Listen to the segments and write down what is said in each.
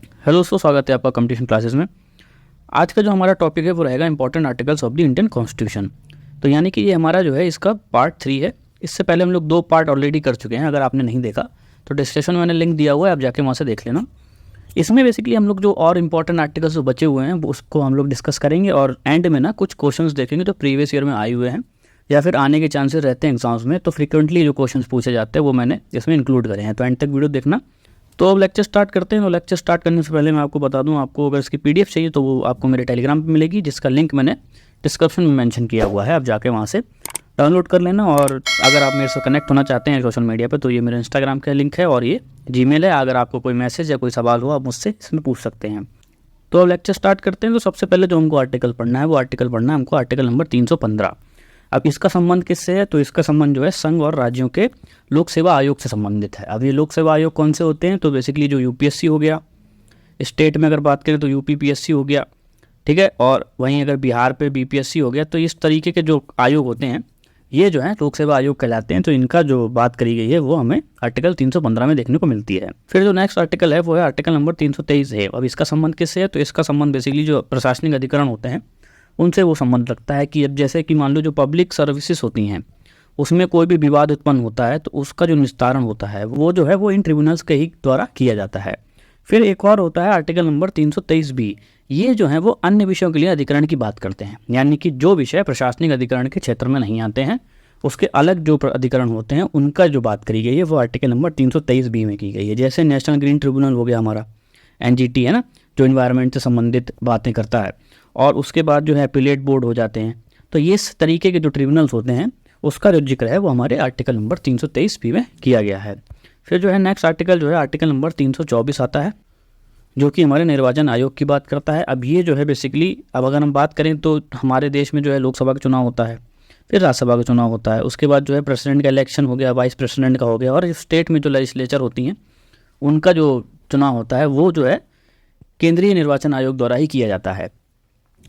Hello दोस्तों, स्वागत है आपका कंपटीशन क्लासेस में। आज का जो हमारा टॉपिक है वो रहेगा important articles of the Indian constitution. तो यानी कि ये हमारा जो है इसका पार्ट 3 है। इससे पहले हम लोग 2 पार्ट ऑलरेडी कर चुके हैं। अगर आपने नहीं देखा तो डिस्क्रिप्शन में मैंने लिंक दिया हुआ है, आप जाके वहाँ से देख लेना। इसमें बेसिकली हम लोग जो और इंपॉर्टेंट आर्टिकल्स जो बचे हुए हैं वो उसको हम लोग डिस्कस करेंगे और एंड में ना कुछ क्वेश्चंस देखेंगे जो प्रीवियस ईयर में आए हुए हैं या फिर आने के चांसेस रहते हैं एग्जाम्स में। तो फ्रिक्वेंटली जो क्वेश्चंस पूछे जाते हैं वो मैंने इसमें इंक्लूड करे हैं। तो एंड तक वीडियो देखना। तो अब लेक्चर स्टार्ट करते हैं। तो लेक्चर स्टार्ट करने से पहले मैं आपको बता दूं, आपको अगर इसकी पीडीएफ चाहिए तो वो आपको मेरे टेलीग्राम पे मिलेगी, जिसका लिंक मैंने डिस्क्रिप्शन में मेंशन किया हुआ है। आप जाके वहाँ से डाउनलोड कर लेना। और अगर आप मेरे से कनेक्ट होना चाहते हैं सोशल मीडिया पे तो ये मेरे इंस्टाग्राम का लिंक है और ये जीमेल है। अगर आपको कोई मैसेज या कोई सवाल हो आप मुझसे इसमें पूछ सकते हैं। तो अब लेक्चर स्टार्ट करते हैं। तो सबसे पहले जो हमको आर्टिकल पढ़ना है वो आर्टिकल पढ़ना है हमको आर्टिकल नंबर 315। अब इसका संबंध किससे है? तो इसका संबंध जो है संघ और राज्यों के लोक सेवा आयोग से संबंधित है। अब ये लोक सेवा आयोग कौन से होते हैं? तो बेसिकली जो यूपीएससी हो गया, स्टेट में अगर बात करें तो यूपीपीएससी हो गया, ठीक है। और वहीं अगर बिहार पे बीपीएससी हो गया। तो इस तरीके के जो आयोग होते हैं ये जो है लोक सेवा आयोग कहलाते हैं। तो इनका जो बात करी गई है वो हमें आर्टिकल 315 में देखने को मिलती है। फिर जो नेक्स्ट आर्टिकल है वो है आर्टिकल नंबर 323 है। अब इसका संबंध किससे है? तो इसका संबंध बेसिकली जो प्रशासनिक अधिकरण होते हैं उनसे वो संबंध रखता है कि अब जैसे कि मान लो जो पब्लिक सर्विसेज होती हैं उसमें कोई भी विवाद उत्पन्न होता है तो उसका जो निस्तारण होता है वो जो है वो इन ट्रिब्यूनल्स के ही द्वारा किया जाता है। फिर एक और होता है आर्टिकल नंबर 323 बी। ये जो है वो अन्य विषयों के लिए अधिकरण की बात करते हैं, यानी कि जो विषय प्रशासनिक अधिकरण के क्षेत्र में नहीं आते हैं उसके अलग जो अधिकरण होते हैं उनका जो बात करी गई है वो आर्टिकल नंबर 323 बी में की गई है। जैसे नेशनल ग्रीन ट्रिब्यूनल हो गया हमारा, एनजीटी है ना, जो इन्वायरमेंट से संबंधित बातें करता है। और उसके बाद जो है अपीलेट बोर्ड हो जाते हैं। तो ये इस तरीके के जो ट्रिब्यूनल्स होते हैं उसका जो जिक्र है वो हमारे आर्टिकल नंबर 323 बी में किया गया है। फिर जो है नेक्स्ट आर्टिकल जो है आर्टिकल नंबर 324 आता है, जो कि हमारे निर्वाचन आयोग की बात करता है। अब ये जो है बेसिकली, अब अगर हम बात करें तो हमारे देश में जो है लोकसभा का चुनाव होता है, फिर राज्यसभा का चुनाव होता है, उसके बाद जो है प्रेसिडेंट का इलेक्शन हो गया, वाइस प्रेसिडेंट का हो गया, और स्टेट में जो लेजिस्लेचर होती हैं उनका जो चुनाव होता है वो जो है केंद्रीय निर्वाचन आयोग द्वारा ही किया जाता है।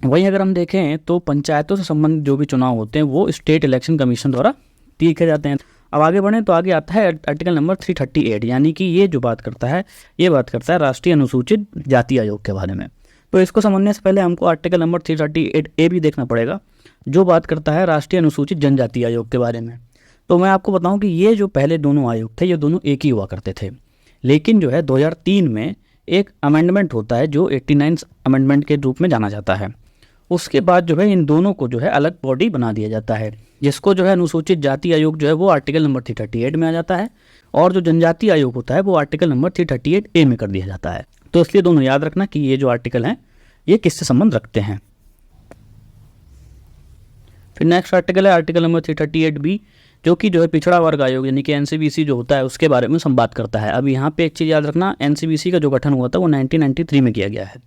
वहीं अगर हम देखें तो पंचायतों से संबंधित जो भी चुनाव होते हैं वो स्टेट इलेक्शन कमीशन द्वारा किए जाते हैं। अब आगे बढ़ें तो आगे आता है आर्टिकल नंबर 338, यानी कि ये जो बात करता है ये बात करता है राष्ट्रीय अनुसूचित जाति आयोग के बारे में। तो इसको समझने से पहले हमको आर्टिकल नंबर 338 ए भी देखना पड़ेगा, जो बात करता है राष्ट्रीय अनुसूचित जनजाति आयोग के बारे में। तो मैं आपको बताऊं कि ये जो पहले दोनों आयोग थे ये दोनों एक ही हुआ करते थे, लेकिन जो है 2003 में एक अमेंडमेंट होता है जो 89 अमेंडमेंट के रूप में जाना जाता है। उसके बाद जो है इन दोनों को जो है अलग बॉडी बना दिया जाता है, जिसको जो है अनुसूचित जाति आयोग जो है वो आर्टिकल नंबर 338 में आ जाता है और जो जनजाति आयोग होता है वो आर्टिकल नंबर 338 ए में कर दिया जाता है। तो इसलिए दोनों याद रखना कि ये जो आर्टिकल हैं ये किससे संबंध रखते हैं। फिर नेक्स्ट आर्टिकल है आर्टिकल नंबर 338 बी, जो कि जो है पिछड़ा वर्ग आयोग यानी कि एनसीबीसी जो होता है उसके बारे में संवाद करता है। अब यहाँ पे एक चीज़ याद रखना, एनसीबीसी का जो गठन हुआ था वो 1993 में किया गया है।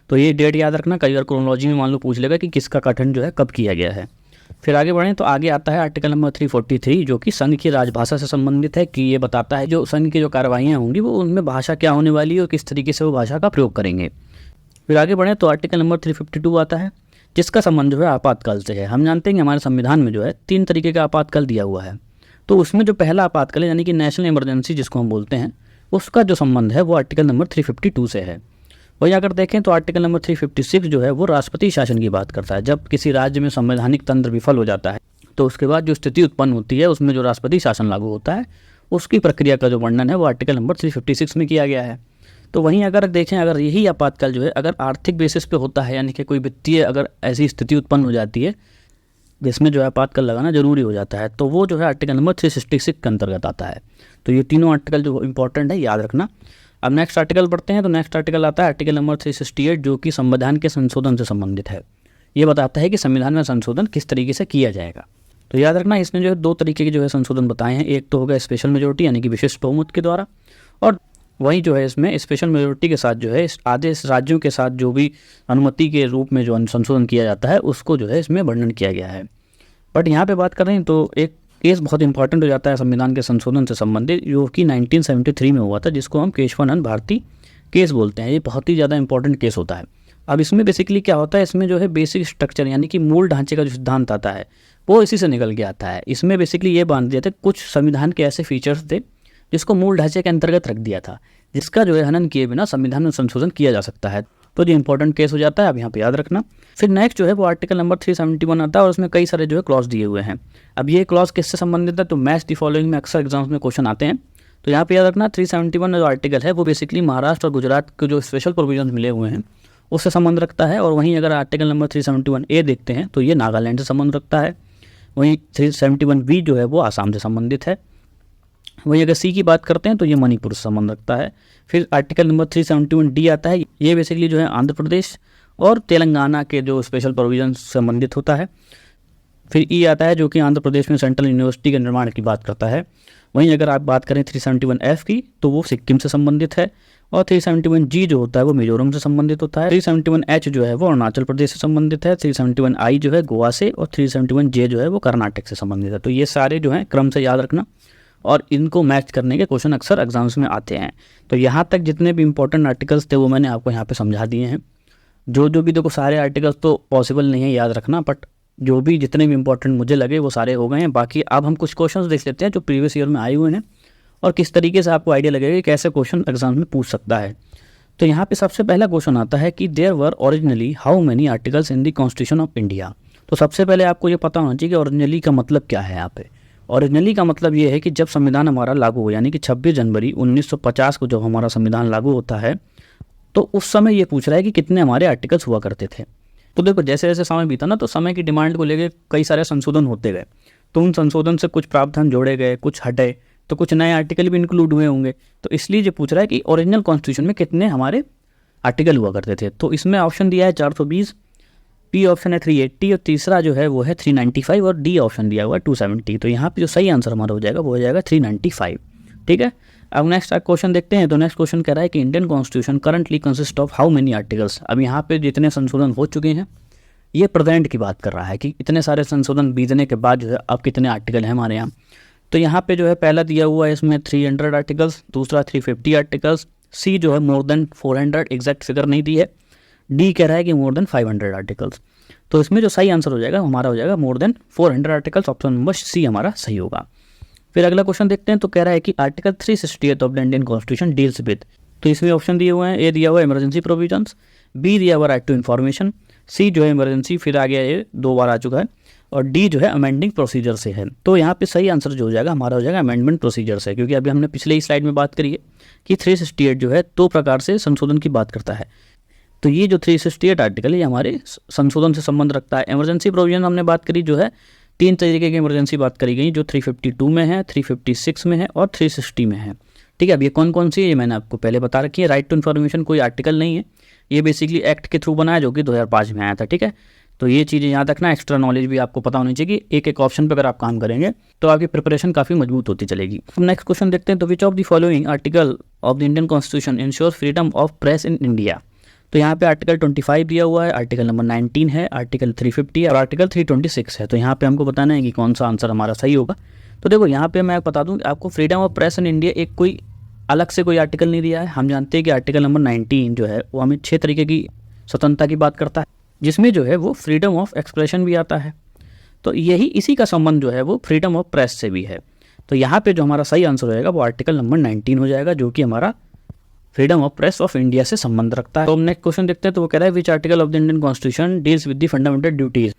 तो ये डेट याद रखना, कई बार क्रोनोलॉजी में मान लो पूछ लेगा कि किसका गठन जो है कब किया गया है। फिर आगे बढ़ें तो आगे आता है आर्टिकल नंबर 343, जो कि संघ की राजभाषा से संबंधित है, कि ये बताता है जो संघ की जो कार्रवाइयाँ होंगी वो उनमें भाषा क्या होने वाली है और किस तरीके से वो भाषा का प्रयोग करेंगे। फिर आगे बढ़ें तो आर्टिकल नंबर 352 आता है, जिसका संबंध जो है आपातकाल से है। हम जानते हैं कि हमारे संविधान में जो है 3 तरीके का आपातकाल दिया हुआ है। तो उसमें जो पहला आपातकाल यानी कि नेशनल इमरजेंसी जिसको हम बोलते हैं, उसका जो संबंध है वो आर्टिकल नंबर 352 से है। वहीं अगर देखें तो आर्टिकल नंबर 356 जो है वो राष्ट्रपति शासन की बात करता है। जब किसी राज्य में संवैधानिक तंत्र विफल हो जाता है तो उसके बाद जो स्थिति उत्पन्न होती है उसमें जो राष्ट्रपति शासन लागू होता है उसकी प्रक्रिया का जो वर्णन है वो आर्टिकल नंबर 356 में किया गया है। तो वहीं अगर देखें, अगर यही आपातकाल जो है अगर आर्थिक बेसिस पे होता है, यानी कि कोई वित्तीय अगर ऐसी स्थिति उत्पन्न हो जाती है जिसमें जो है आपातकाल लगाना जरूरी हो जाता है, तो वो जो है आर्टिकल नंबर 366 के अंतर्गत आता है। तो ये तीनों आर्टिकल जो इंपॉर्टेंट है याद रखना। अब नेक्स्ट आर्टिकल पढ़ते हैं। तो नेक्स्ट आर्टिकल आता है आर्टिकल नंबर 368, जो कि संविधान के संशोधन से संबंधित है। ये बताता है कि संविधान में संशोधन किस तरीके से किया जाएगा। तो याद रखना इसने जो है 2 तरीके के जो है संशोधन बताए हैं। एक तो होगा स्पेशल मेजोरिटी यानी कि विशिष्ट बहुमत के द्वारा, और वहीं जो है इसमें स्पेशल मेजोरिटी के साथ जो है आधे राज्यों के साथ जो भी अनुमति के रूप में जो संशोधन किया जाता है उसको जो है इसमें वर्णन किया गया है। बट यहाँ पे बात कर रहे हैं तो एक केस बहुत इंपॉर्टेंट हो जाता है संविधान के संशोधन से संबंधित, जो कि 1973 में हुआ था, जिसको हम केशवानंद भारती केस बोलते हैं। ये बहुत ही ज़्यादा इंपॉर्टेंट केस होता है। अब इसमें बेसिकली क्या होता है, इसमें जो है बेसिक स्ट्रक्चर यानी कि मूल ढांचे का जो सिद्धांत आता है वो इसी से निकल के आता है। इसमें बेसिकली ये बांध दिया था कुछ संविधान के ऐसे फीचर्स थे जिसको मूल ढांचे के अंतर्गत रख दिया था, जिसका जो है हनन किए बिना संविधान में संशोधन किया जा सकता है। तो जो इंपॉर्टेंट केस हो जाता है, अब यहाँ पे याद रखना। फिर नेक्स्ट जो है वो आर्टिकल नंबर 371 आता है और उसमें कई सारे जो है क्लॉज दिए हुए हैं। अब ये क्लॉज किससे संबंधित है, तो मैच द फॉलोइंग में अक्सर एग्जाम्स में क्वेश्चन आते हैं। तो यहाँ पे याद रखना 371 जो आर्टिकल है वो बेसिकली महाराष्ट्र और गुजरात के जो स्पेशल प्रोविजन मिले हुए हैं उससे संबंध रखता है। और वहीं अगर आर्टिकल नंबर 371A देखते हैं तो ये नागालैंड से संबंध रखता है। वहीं 371B जो है वो आसाम से संबंधित है। वहीं अगर सी की बात करते हैं तो ये मणिपुर से संबंध रखता है। फिर आर्टिकल नंबर 371D आता है, ये बेसिकली जो है आंध्र प्रदेश और तेलंगाना के जो स्पेशल प्रोविजन से संबंधित होता है। फिर ई आता है जो कि आंध्र प्रदेश में सेंट्रल यूनिवर्सिटी के निर्माण की बात करता है। वहीं अगर आप बात करें 371F की तो वो सिक्किम से संबंधित है। और 371G जो होता है वो मिजोरम से संबंधित होता है। 371H जो है वो अरुणाचल प्रदेश से संबंधित है। 371I जो है गोवा से, और 371J जो है वो कर्नाटक से संबंधित है। तो ये सारे जो हैं क्रम से याद रखना और इनको मैच करने के क्वेश्चन अक्सर एग्जाम्स में आते हैं। तो यहाँ तक जितने भी इंपॉर्टेंट आर्टिकल्स थे वो मैंने आपको यहाँ पे समझा दिए हैं। जो भी देखो सारे आर्टिकल्स तो पॉसिबल नहीं है याद रखना, बट जो भी जितने भी इंपॉर्टेंट मुझे लगे वो सारे हो गए हैं। बाकी अब हम कुछ क्वेश्चंस देख लेते हैं जो प्रीवियस ईयर में आए हुए हैं और किस तरीके से आपको आइडिया लगेगा कि कैसे क्वेश्चन एग्जाम में पूछ सकता है। तो यहाँ पे सबसे पहला क्वेश्चन आता है कि there were originally how many articles in the constitution of India. तो सबसे पहले आपको ये पता होना चाहिए कि ओरिजिनली का मतलब क्या है। यहाँ पे ओरिजिनली का मतलब ये है कि जब संविधान हमारा लागू हो, यानी कि 26 जनवरी 1950 को जब हमारा संविधान लागू होता है तो उस समय ये पूछ रहा है कि कितने हमारे आर्टिकल्स हुआ करते थे। तो देखो जैसे जैसे समय बीता ना तो समय की डिमांड को लेकर कई सारे संशोधन होते गए। तो उन संशोधन से कुछ प्रावधान जोड़े गए, कुछ हटे, तो कुछ नए आर्टिकल भी इंक्लूड हुए होंगे। तो इसलिए ये पूछ रहा है कि ओरिजिनल कॉन्स्टिट्यूशन में कितने हमारे आर्टिकल हुआ करते थे। तो इसमें ऑप्शन दिया है 420, पी ऑप्शन है 380 और तीसरा जो है वो है 395 और डी ऑप्शन दिया हुआ है 270। तो यहाँ पे जो सही आंसर हमारा हो जाएगा वो हो जाएगा 395। ठीक है, अब नेक्स्ट क्वेश्चन देखते हैं। तो नेक्स्ट क्वेश्चन कह रहा है कि Indian constitution currently consist of how many articles. अब यहाँ पे जितने संशोधन हो चुके हैं ये प्रेजेंट की बात कर रहा है कि इतने सारे संशोधन बीतने के बाद जो है अब कितने आर्टिकल हैं हमारे यहाँ। तो यहाँ पे जो है पहला दिया हुआ है इसमें 300 आर्टिकल्स, दूसरा 350 आर्टिकल्स, सी जो है मोर देन 400, एग्जैक्ट फिगर नहीं दी है, डी कह रहा है कि मोर देन 500 आर्टिकल्स। तो इसमें जो सही आंसर हो जाएगा हमारा हो जाएगा more than 400 articles, option number C हमारा सही होगा। फिर अगला क्वेश्चन देखते हैं। तो कह रहा है कि article 368 of the Indian constitution deals with. तो इसमें ऑप्शन दिए हुए हैं, ए दिया हुआ है इमरजेंसी प्रोविजंस, बी दिया हुआ राइट टू इन्फॉर्मेशन, सी जो है इमरजेंसी, फिर आ गया ये 2 बार आ चुका है, और डी जो है अमेंडिंग प्रोसीजर से है। तो यहाँ पे सही आंसर जो हो जाएगा हमारा हो जाएगा अमेंडमेंट प्रोसीजर से, क्योंकि अभी हमने पिछले ही स्लाइड में बात करी है कि 368 जो है 2 प्रकार से संशोधन की बात करता है। तो ये जो 368 आर्टिकल है ये हमारे संशोधन से संबंध रखता है। इमरजेंसी प्रोविजन हमने बात करी जो है 3 तरीके की इमरजेंसी बात करी गई, जो 352 में है, 356 में है और 360 में है। ठीक है, अब ये कौन कौन सी है ये मैंने आपको पहले बता रखी है। राइट टू इन्फॉर्मेशन कोई आर्टिकल नहीं है, ये बेसिकली एक्ट के थ्रू बनाया जो कि 2005 में आया था। ठीक है, तो ये चीज़ें याद रखना, एक्स्ट्रा नॉलेज भी आपको पता होनी चाहिए कि एक एक ऑप्शन पर अगर आप काम करेंगे तो आपकी प्रिपरेशन काफ़ी मजबूत होती चलेगी। हम नेक्स्ट क्वेश्चन देखते हैं। तो which of the following article of the Indian constitution ensure freedom of press in India. तो यहाँ पे आर्टिकल 25 दिया हुआ है, आर्टिकल नंबर 19 है, आर्टिकल 350 है और आर्टिकल 326 है। तो यहाँ पे हमको बताना है कि कौन सा आंसर हमारा सही होगा। तो देखो यहाँ पे मैं बता दूँ आपको freedom of press in India एक कोई अलग से कोई आर्टिकल नहीं दिया है। हम जानते हैं कि आर्टिकल नंबर 19 जो है वो हमें 6 तरीके की स्वतंत्रता की बात करता है, जिसमें जो है वो फ्रीडम ऑफ एक्सप्रेशन भी आता है। तो यही इसी का संबंध जो है वो फ्रीडम ऑफ प्रेस से भी है। तो यहाँ पे जो हमारा सही आंसर हो जाएगा वो आर्टिकल नंबर 19 हो जाएगा, जो कि हमारा freedom of press of India से संबंध रखता है। तो हम नेक्स्ट क्वेश्चन देखते हैं। तो वो कह रहा है विच article of the Indian constitution deals with the fundamental duties,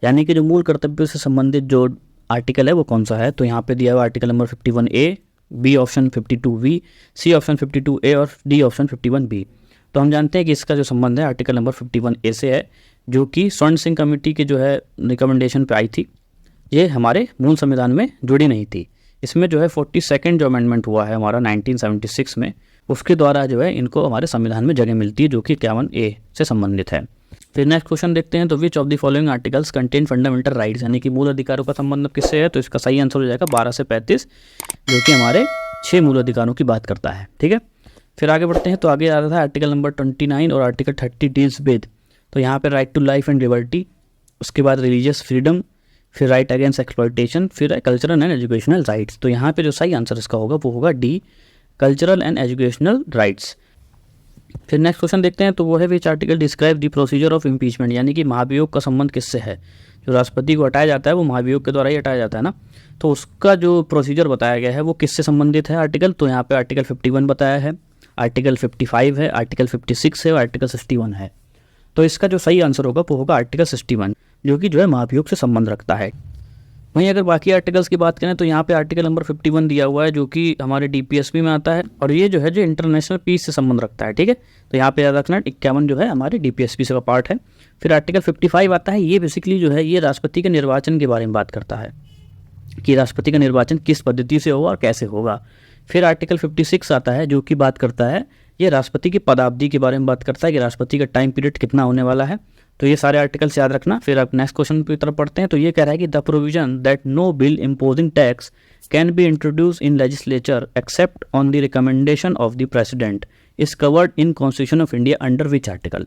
यानी कि जो मूल कर्तव्यों से संबंधित जो आर्टिकल है वो कौन सा है। तो यहाँ पे दिया हुआ article number 51A, B option 52V, C option 52A और डी ऑप्शन 51B। तो हम जानते हैं कि इसका जो संबंध है आर्टिकल नंबर 51A से है, जो कि स्वर्ण सिंह कमेटी के जो है रिकमेंडेशन पे आई थी। ये हमारे मूल संविधान में जुड़ी नहीं थी। इसमें जो है 42nd जो अमेंडमेंट हुआ है हमारा 1976 में, उसके द्वारा जो है इनको हमारे संविधान में जगह मिलती है, जो कि 51A से संबंधित है। फिर नेक्स्ट क्वेश्चन देखते हैं। तो which of the following articles contain fundamental rights, यानी कि मूल अधिकारों का संबंध किससे है। तो इसका सही आंसर हो जाएगा 12 से 35, जो कि हमारे 6 मूल अधिकारों की बात करता है। ठीक है, फिर आगे बढ़ते हैं। तो आगे आ रहा था आर्टिकल नंबर 29 और आर्टिकल 30 डील्स विद। तो यहाँ पे right to life and liberty, उसके बाद रिलीजियस फ्रीडम, फिर राइट अगेंस्ट एक्सप्लॉयटेशन, फिर कल्चरल एंड एजुकेशनल राइट्स। तो यहाँ पे जो सही आंसर इसका होगा वो होगा D, cultural and educational rights. फिर नेक्स्ट क्वेश्चन देखते हैं। तो वो है which article describe the procedure of impeachment, यानी कि महाभियोग का संबंध किससे है। जो राष्ट्रपति को हटाया जाता है वो महाभियोग के द्वारा ही हटाया जाता है ना, तो उसका जो प्रोसीजर बताया गया है वो किससे संबंधित है आर्टिकल। तो यहाँ पे आर्टिकल 51 बताया है, आर्टिकल 55 है, आर्टिकल 56 है और आर्टिकल 61 है। तो इसका जो सही आंसर होगा वो होगा आर्टिकल 61, जो कि जो है महाभियोग से संबंध रखता है। वहीं अगर बाकी आर्टिकल्स की बात करें तो यहाँ पे आर्टिकल नंबर 51 दिया हुआ है, जो कि हमारे DPSP में आता है, और ये जो है जो इंटरनेशनल पीस से संबंध रखता है। ठीक है, तो यहाँ पे याद रखना 51 जो है हमारे DPSP से का पार्ट है। फिर आर्टिकल 55 आता है, ये बेसिकली जो है ये राष्ट्रपति के निर्वाचन के बारे में बात करता है कि राष्ट्रपति का निर्वाचन किस पद्धति से होगा और कैसे होगा। फिर आर्टिकल 56 आता है, जो कि बात करता है ये राष्ट्रपति की पदावधि के बारे में बात करता है कि राष्ट्रपति का टाइम पीरियड कितना होने वाला है। तो ये सारे आर्टिकल्स याद रखना। फिर आप नेक्स्ट क्वेश्चन की तरफ पढ़ते हैं। तो ये कह रहा है कि the provision that no bill imposing tax can be introduce in legislature except on the recommendation of the president is covered in constitution of India under which article.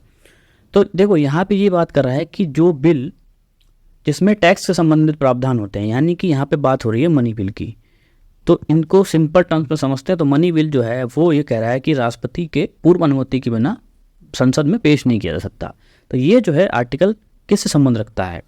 तो देखो यहाँ पे ये बात कर रहा है कि जो बिल जिसमें टैक्स से संबंधित प्रावधान होते हैं, यानी कि यहाँ पे बात हो रही है मनी बिल की, तो इनको सिंपल टर्म्स में समझते हैं। तो मनी बिल जो है वो ये कह रहा है कि राष्ट्रपति के पूर्व अनुमति के बिना संसद में पेश नहीं किया जा सकता। तो ये जो है आर्टिकल किससे संबंध रखता है,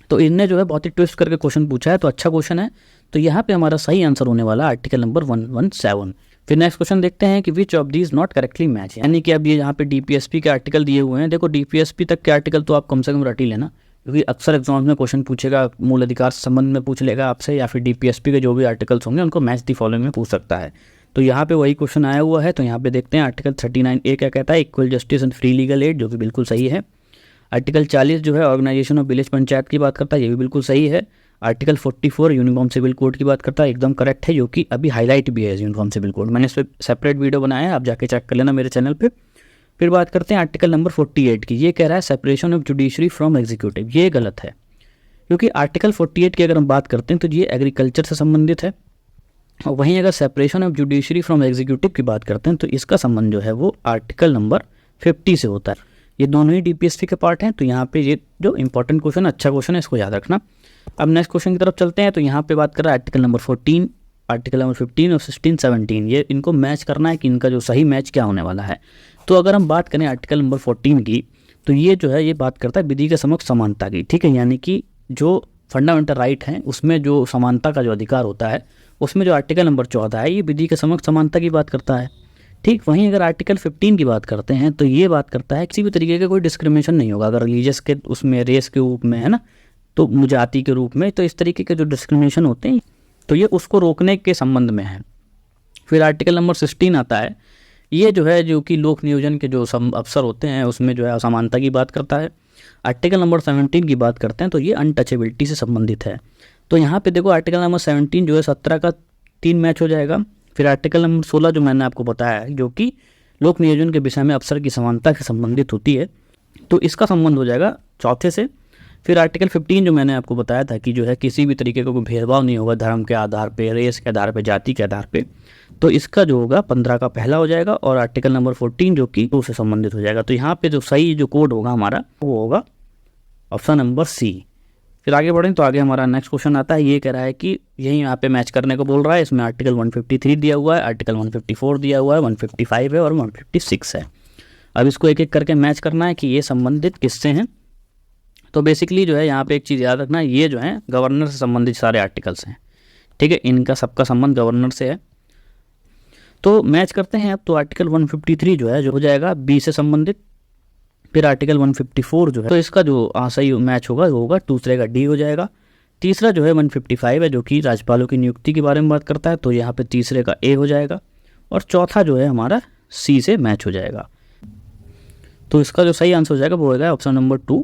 तो इनने जो है बहुत ही ट्विस्ट करके क्वेश्चन पूछा है, तो अच्छा क्वेश्चन है। तो यहाँ पे हमारा सही आंसर होने वाला आर्टिकल नंबर 117। फिर नेक्स्ट क्वेश्चन देखते हैं कि which of these not correctly match, यानी कि अब ये यहाँ पे DPSP के आर्टिकल दिए हुए हैं। देखो DPSP तक के आर्टिकल तो आप कम से कम रट ही लेना, क्योंकि अक्सर एग्जाम्स में क्वेश्चन पूछेगा, मूल अधिकार से संबंध में पूछ लेगा आपसे, या फिर DPSP के जो भी आर्टिकल्स होंगे उनको मैच दी फॉलोइंग में पूछ सकता है। तो यहाँ पे वही क्वेश्चन आया हुआ है। तो यहाँ पे देखते हैं आर्टिकल 39A क्या कहता है, equal justice and free legal aid, जो कि बिल्कुल सही है। आर्टिकल 40 जो है ऑर्गेनाइजेशन ऑफ विलेज पंचायत की बात करता है, ये भी बिल्कुल सही है। आर्टिकल 44 यूनिफॉर्म सिविल कोड की बात करता है, एकदम करेक्ट है, जो कि अभी हाईलाइट भी है यूनिफॉर्म सिविल कोड। मैंने इस पर सेपरेट वीडियो बनाया है, आप जाके चेक कर लेना मेरे चैनल पे। फिर बात करते हैं आर्टिकल नंबर 48 की। ये कह रहा है separation of judiciary from executive, ये गलत है, क्योंकि आर्टिकल 48 की अगर हम बात करते हैं तो ये एग्रीकल्चर से संबंधित है, और वहीं अगर separation of judiciary from executive की बात करते हैं तो इसका संबंध जो है वो आर्टिकल नंबर 50 से होता है। ये दोनों ही DPSP के पार्ट हैं। तो यहाँ पे ये जो इंपॉर्टेंट क्वेश्चन, अच्छा क्वेश्चन है, इसको याद रखना। अब नेक्स्ट क्वेश्चन की तरफ चलते हैं। तो यहाँ पे बात कर रहा है आर्टिकल नंबर 14, आर्टिकल नंबर 15 और 16, 17, ये इनको मैच करना है कि इनका जो सही मैच क्या होने वाला है। तो अगर हम बात करें आर्टिकल नंबर 14 की, तो ये जो है ये बात करता है विधि के समक्ष समानता की। ठीक है, यानी कि जो फंडामेंटल राइट हैं उसमें जो समानता का जो अधिकार होता है, उसमें जो आर्टिकल नंबर 14 है ये विधि के समक्ष समानता की बात करता है। ठीक, वहीं अगर आर्टिकल 15 की बात करते हैं तो ये बात करता है किसी भी तरीके का कोई डिस्क्रिमिनेशन नहीं होगा, अगर रिलीजियस के उसमें रेस के रूप में है ना, तो जाति के रूप में, तो इस तरीके के जो डिस्क्रिमिनेशन होते हैं तो ये उसको रोकने के संबंध में है। फिर आर्टिकल नंबर 16 आता है, ये जो है जो कि लोक नियोजन के जो अफसर होते हैं उसमें जो है असमानता की बात करता है। आर्टिकल नंबर 17 की बात करते हैं तो ये अनटचेबिलिटी से संबंधित है। तो यहाँ पे देखो आर्टिकल नंबर 17 जो है 17 का 3 मैच हो जाएगा। फिर आर्टिकल नंबर 16 जो मैंने आपको बताया है, जो कि लोक नियोजन के विषय में अफसर की समानता से संबंधित होती है, तो इसका संबंध हो जाएगा चौथे से। फिर आर्टिकल 15 जो मैंने आपको बताया था कि जो है किसी भी तरीके का कोई भेदभाव नहीं होगा धर्म के आधार पे, रेस के आधार पे, जाति के आधार पे, तो इसका जो होगा 15 का पहला हो जाएगा। और आर्टिकल नंबर 14 जो कि 2 से संबंधित हो जाएगा। तो यहाँ पे जो सही जो कोड होगा हमारा वो होगा ऑप्शन नंबर C। फिर आगे बढ़ें तो आगे हमारा नेक्स्ट क्वेश्चन आता है, ये कह रहा है कि यही यहाँ पे मैच करने को बोल रहा है। इसमें आर्टिकल 153 दिया हुआ है, आर्टिकल 154 दिया हुआ है, 155 है और 156 है। अब इसको एक एक करके मैच करना है कि ये संबंधित किससे हैं। तो बेसिकली जो है यहाँ पे एक चीज़ याद रखना, ये जो है गवर्नर से संबंधित सारे आर्टिकल्स हैं। ठीक है, इनका सबका संबंध गवर्नर से है। तो मैच करते हैं अब। तो आर्टिकल 153 जो है जो हो जाएगा B से संबंधित। फिर आर्टिकल 154 जो है तो इसका जो सही मैच होगा वो होगा दूसरे का D हो जाएगा। तीसरा जो है 155 है जो कि राज्यपालों की नियुक्ति के बारे में बात करता है, तो यहाँ पे तीसरे का A हो जाएगा। और चौथा जो है हमारा C से मैच हो जाएगा। तो इसका जो सही आंसर हो जाएगा वो होगा ऑप्शन नंबर 2,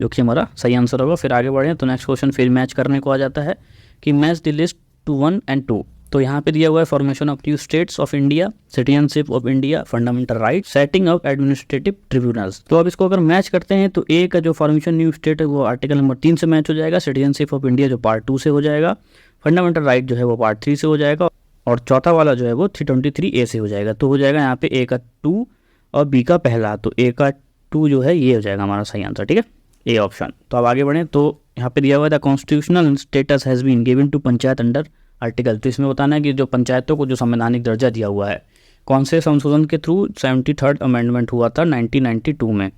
जो कि हमारा सही आंसर होगा। फिर आगे बढ़ें तो नेक्स्ट क्वेश्चन फिर मैच करने को आ जाता है कि match the list two 1 and 2। तो यहाँ पे दिया हुआ है formation of new states of India, citizenship of India, fundamental right, setting of administrative tribunals. तो अब इसको अगर मैच करते हैं तो ए का जो फॉर्मेशन न्यू स्टेट है वो आर्टिकल नंबर 3 से मैच हो जाएगा, सिटीजनशिप ऑफ इंडिया जो पार्ट 2 से हो जाएगा, फंडामेंटल राइट जो है वो पार्ट 3 से हो जाएगा, और चौथा वाला जो है वो 323A से हो जाएगा। तो हो जाएगा यहाँ पे ए का 2 और बी का पहला, तो ए का 2 जो है ये हो जाएगा हमारा सही आंसर। ठीक है, ए ऑप्शन। तो अब आगे बढ़ें तो यहाँ पे दिया हुआ है the constitutional status has been given to panchayat under article. तो इसमें बताना है कि जो पंचायतों को जो संवैधानिक दर्जा दिया हुआ है कौन से संशोधन के थ्रू, 73rd अमेंडमेंट हुआ था 1992 में,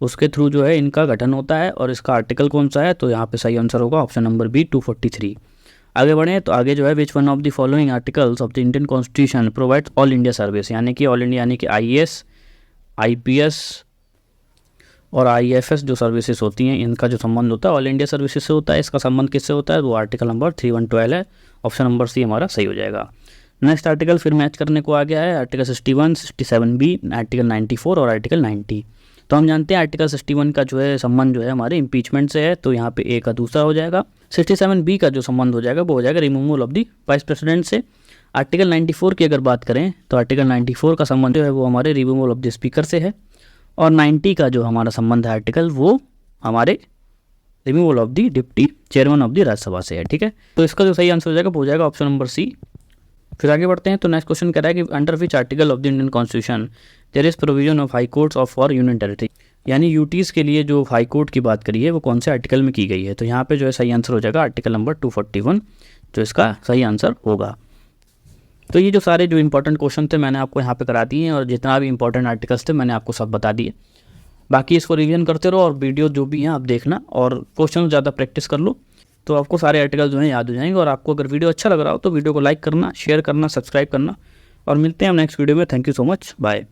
उसके थ्रू जो है इनका गठन होता है। और इसका आर्टिकल कौन सा है, तो यहाँ पे सही आंसर होगा ऑप्शन नंबर B 243। आगे बढ़े तो आगे जो है which one of the following articles of the Indian constitution provides all India service, यानी कि ऑल इंडिया यानी कि IAS, IPS और IFS जो सर्विसेज होती हैं इनका जो संबंध होता है ऑल इंडिया सर्विसेज से होता है। इसका संबंध किससे होता है? वो आर्टिकल नंबर 3112 है। ऑप्शन नंबर सी हमारा सही हो जाएगा। नेक्स्ट आर्टिकल फिर मैच करने को आ गया है आर्टिकल 61, 67B, आर्टिकल 94 और आर्टिकल 90। तो हम जानते हैं आर्टिकल 61 का जो है संबंध जो है हमारे इम्पीचमेंट से है, तो यहाँ पे ए का दूसरा हो जाएगा। 67B का जो संबंध हो जाएगा वो हो जाएगा removal of the vice president से। आर्टिकल 94 की अगर बात करें तो आर्टिकल 94 का संबंध जो है वो हमारे रिमूवल ऑफ द स्पीकर से है, और 90 का जो हमारा संबंध है आर्टिकल वो हमारे removal of the deputy chairman of the Rajya Sabha से है। ठीक है, तो इसका जो सही आंसर हो जाएगा वो हो जाएगा ऑप्शन नंबर सी। फिर आगे बढ़ते हैं तो नेक्स्ट क्वेश्चन कह रहा है कि under which article of the Indian constitution there is provision of high courts of for union territory, यानी यूटीज़ के लिए जो हाई कोर्ट की बात करी है वो कौन से आर्टिकल में की गई है। तो यहाँ पे जो है सही आंसर हो जाएगा आर्टिकल नंबर 241 जो इसका सही आंसर होगा। तो ये जो सारे जो इंपॉर्टेंट क्वेश्चन थे मैंने आपको यहाँ पे करा दिए हैं, और जितना भी इंपॉर्टेंट आर्टिकल्स थे मैंने आपको सब बता दिए। बाकी इसको रिवीजन करते रहो और वीडियो जो भी हैं आप देखना, और क्वेश्चन ज़्यादा प्रैक्टिस कर लो तो आपको सारे आर्टिकल जो हैं याद हो जाएंगे। और आपको अगर वीडियो अच्छा लग रहा हो तो वीडियो को लाइक करना, शेयर करना, सब्सक्राइब करना, और मिलते हैं हम नेक्स्ट वीडियो में। Thank you so much, bye.